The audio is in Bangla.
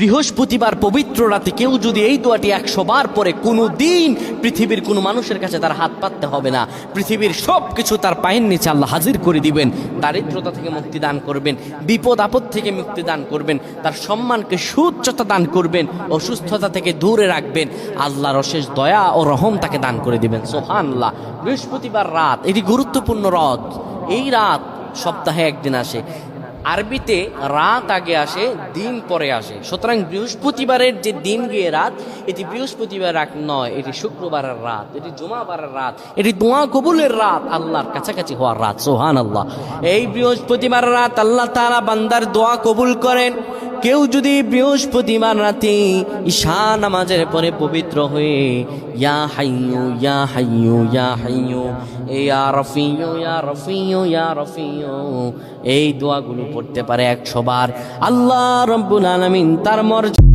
বৃহস্পতিবার পবিত্র রাতে কেউ যদি এই দোয়াটি 100 বার পরে কোনো দিন পৃথিবীর কোনো মানুষের কাছে তার হাত পাততে হবে না, পৃথিবীর সব কিছু তার পায়ের নিচে আল্লাহ হাজির করে দিবেন। দারিদ্রতা থেকে মুক্তি দান করবেন, বিপদ আপদ থেকে মুক্তি দান করবেন, তার সম্মানকে সুউচ্চতা দান করবেন, অসুস্থতা থেকে দূরে রাখবেন, আল্লাহর অশেষ দয়া ও রহম তাকে দান করে দিবেন। সুবহানাল্লাহ। বৃহস্পতিবার রাত এটি গুরুত্বপূর্ণ রাত। এই রাত সপ্তাহে একদিন আসে। আরবিতে রাত আগে আসে, দিন পরে আসে। সুতরাং বৃহস্পতিবারের যে দিন গিয়ে রাত, এটি বৃহস্পতিবার রাত নয়, এটি শুক্রবারের রাত, এটি জুমাবারের রাত, এটি দোয়া কবুলের রাত, আল্লাহর কাছাকাছি হওয়ার রাত। সুবহানাল্লাহ। এই বৃহস্পতিবার রাত আল্লাহ তাআলা বান্দার দোয়া কবুল করেন। কেউ যদি বৃহস্পতিবার রাতে ঈশা নামাজের পরে পবিত্র হয়ে ইয়া হাইয়ু ইয়া হাইয়ু ইয়া হাইয়ু ইয়া রফিয়ু ইয়া রফিয়ু ইয়া রফিয়ু এই দোয়াগুলো পড়তে পারে 100 বার, আল্লাহ রাব্বুল আলামিন তার মর্যাদা